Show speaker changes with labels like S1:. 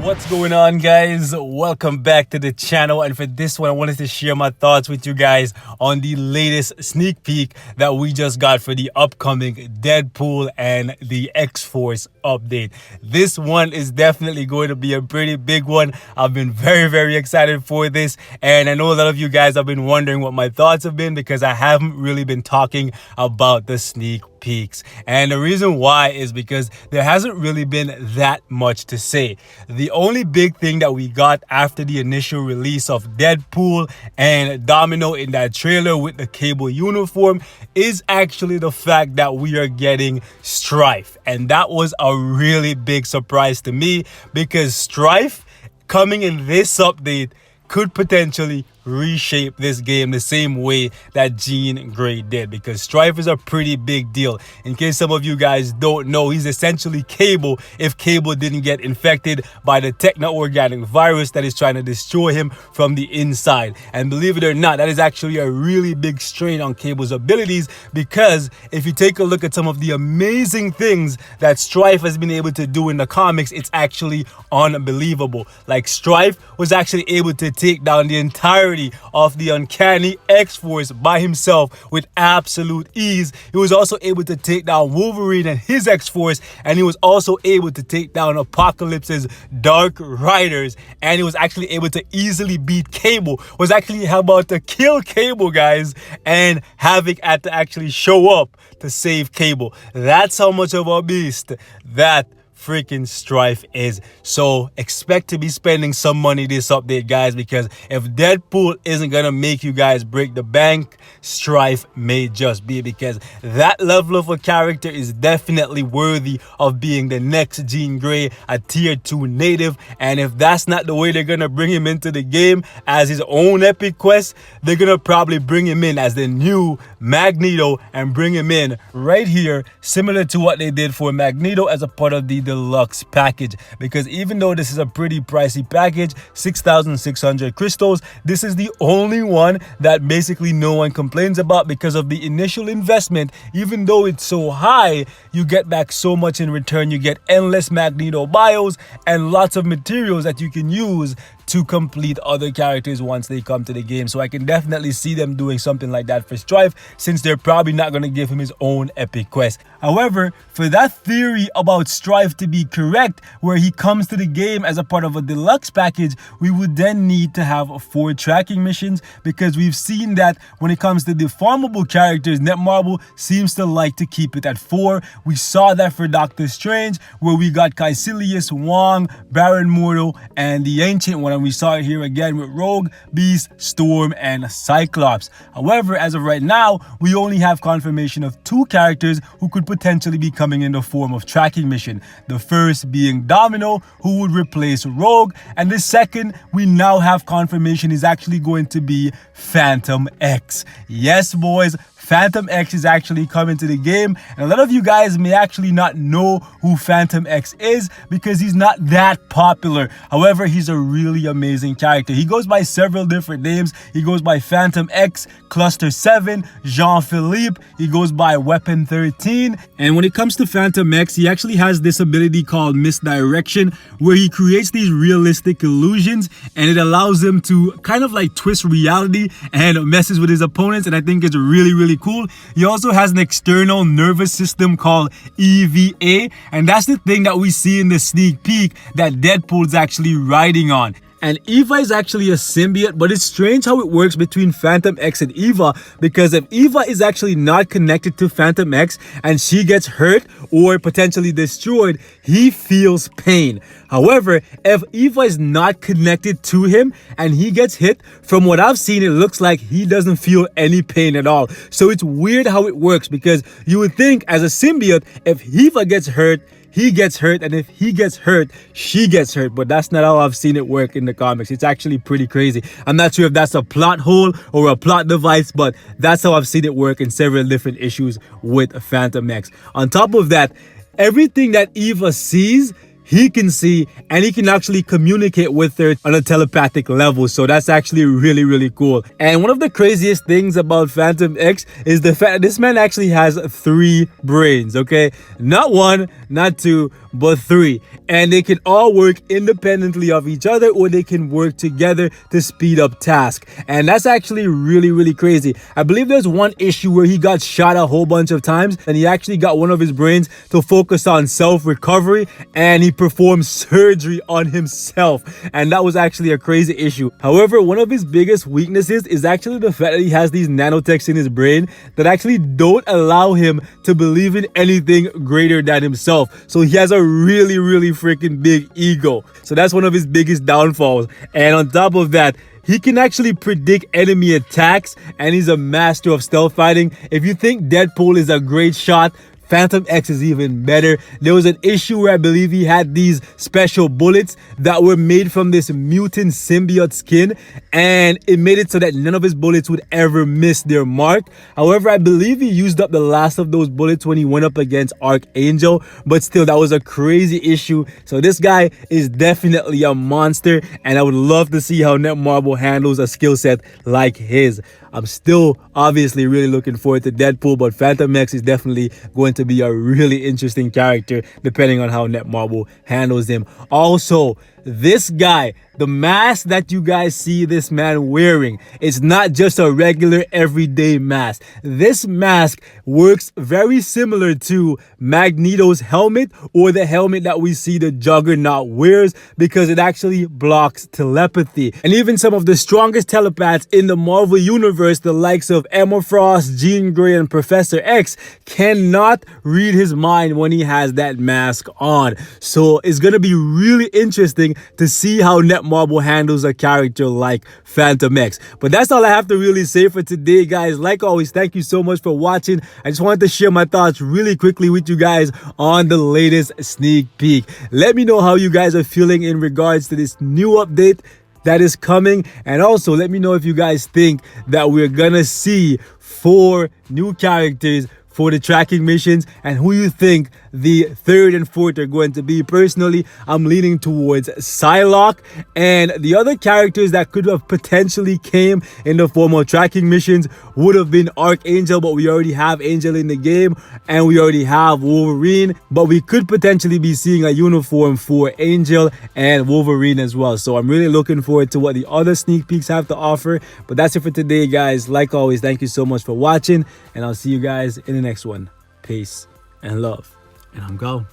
S1: What's going on, guys? Welcome back to the channel, and for this one I wanted to share my thoughts with you guys on the latest sneak peek that we just got for the upcoming Deadpool and the X-Force update. This one is definitely going to be a pretty big one. I've been very excited for this, and I know a lot of you guys have been wondering what my thoughts have been because I haven't really been talking about the sneak peeks, and the reason why is because there hasn't really been that much to say. The only big thing that we got after the initial release of Deadpool and Domino in that trailer with the Cable uniform is actually the fact that we are getting Strife, and that was a really big surprise to me because Strife coming in this update could potentially reshape this game the same way that Jean Grey did, because Strife is a pretty big deal. In case some of you guys don't know, he's essentially Cable if Cable didn't get infected by the techno-organic virus that is trying to destroy him from the inside. And believe it or not, that is actually a really big strain on Cable's abilities, because if you take a look at some of the amazing things that Strife has been able to do in the comics, it's actually unbelievable. Like, Strife was actually able to take down the entire of the uncanny X-Force by himself with absolute ease. He was also able to take down Wolverine and his X-Force, and he was also able to take down Apocalypse's Dark Riders, and he was actually able to easily beat Cable. Was actually about to kill Cable, guys, and Havoc had to actually show up to save Cable. That's how much of a beast that freaking Strife is. So expect to be spending some money this update, guys, because if Deadpool isn't gonna make you guys break the bank, Strife may just be, because that level of a character is definitely worthy of being the next Jean Grey, a tier 2 native. And if that's not the way they're gonna bring him into the game as his own epic quest, they're gonna probably bring him in as the new Magneto and bring him in right here, similar to what they did for Magneto as a part of the deluxe package. Because even though this is a pretty pricey package, 6,600 crystals, this is the only one that basically no one complains about because of the initial investment. Even though it's so high, you get back so much in return. You get endless Magneto bios and lots of materials that you can use to complete other characters once they come to the game. So I can definitely see them doing something like that for Strife, since they're probably not going to give him his own epic quest. However, for that theory about Strife to be correct, where he comes to the game as a part of a deluxe package, we would then need to have 4 tracking missions, because we've seen that when it comes to the farmable characters, Netmarble seems to like to keep it at 4. We saw that for Doctor Strange, where we got Caecilius, Wong, Baron Mordo, and the Ancient One. And we saw it here again with Rogue, Beast, Storm, and Cyclops. However, as of right now, we only have confirmation of 2 characters who could potentially be coming in the form of tracking mission. The first being Domino, who would replace Rogue, and the second we now have confirmation is actually going to be FANTOMEX. Yes, boys, FANTOMEX is actually coming to the game, and a lot of you guys may actually not know who FANTOMEX is because he's not that popular. However, he's a really amazing character. He goes by several different names. He goes by FANTOMEX, Cluster 7, Jean-Philippe. He goes by Weapon 13. And when it comes to FANTOMEX, he actually has this ability called Misdirection, where he creates these realistic illusions, and it allows him to kind of like twist reality and messes with his opponents, and I think it's really cool. He also has an external nervous system called EVA, and that's the thing that we see in the sneak peek that Deadpool's actually riding on. And Eva is actually a symbiote, but it's strange how it works between FANTOMEX and Eva, because if Eva is actually not connected to FANTOMEX and she gets hurt or potentially destroyed, he feels pain. However, if Eva is not connected to him and he gets hit, from what I've seen, it looks like he doesn't feel any pain at all. So it's weird how it works, because you would think as a symbiote, if Eva gets hurt, he gets hurt, and if he gets hurt, she gets hurt. But that's not how I've seen it work in the comics. It's actually pretty crazy. I'm not sure if that's a plot hole or a plot device, but that's how I've seen it work in several different issues with FANTOMEX. On top of that, everything that Eva sees, he can see, and he can actually communicate with her on a telepathic level. So that's actually really cool. And one of the craziest things about FANTOMEX is the fact that this man actually has 3 brains, okay? Not 1, not 2, but 3. And they can all work independently of each other, or they can work together to speed up tasks. And that's actually really, really crazy. I believe there's one issue where he got shot a whole bunch of times, and he actually got one of his brains to focus on self-recovery, and he performed surgery on himself. And that was actually a crazy issue. However, one of his biggest weaknesses is actually the fact that he has these nanotechs in his brain that actually don't allow him to believe in anything greater than himself. So he has a really, really freaking big ego. So that's one of his biggest downfalls. And on top of that, he can actually predict enemy attacks, and he's a master of stealth fighting. If you think Deadpool is a great shot, FANTOMEX is even better. There was an issue where I believe he had these special bullets that were made from this mutant symbiote skin, and it made it so that none of his bullets would ever miss their mark. However, I believe he used up the last of those bullets when he went up against Archangel, but still, that was a crazy issue. So this guy is definitely a monster, and I would love to see how Netmarble handles a skill set like his. I'm still obviously really looking forward to Deadpool, but FANTOMEX is definitely going to be a really interesting character depending on how Netmarble handles him. Also, this guy, the mask that you guys see this man wearing, it's not just a regular everyday mask. This mask works very similar to Magneto's helmet, or the helmet that we see the Juggernaut wears, because it actually blocks telepathy. And even some of the strongest telepaths in the Marvel Universe, the likes of Emma Frost, Jean Grey, and Professor X, cannot read his mind when he has that mask on. So it's going to be really interesting to see how Netmarble handles a character like FANTOMEX. But that's all I have to really say for today, guys. Like always, thank you so much for watching. I just wanted to share my thoughts really quickly with you guys on the latest sneak peek. Let me know how you guys are feeling in regards to this new update that is coming, and also let me know if you guys think that we're gonna see 4 new characters for the tracking missions, and who you think the 3rd and 4th are going to be. Personally, I'm leaning towards Psylocke, and the other characters that could have potentially came in the form of tracking missions would have been Archangel, but we already have Angel in the game, and we already have Wolverine, but we could potentially be seeing a uniform for Angel and Wolverine as well. So I'm really looking forward to what the other sneak peeks have to offer. But that's it for today, guys. Like always, thank you so much for watching, and I'll see you guys in the next one. Peace and love, and I'm gone.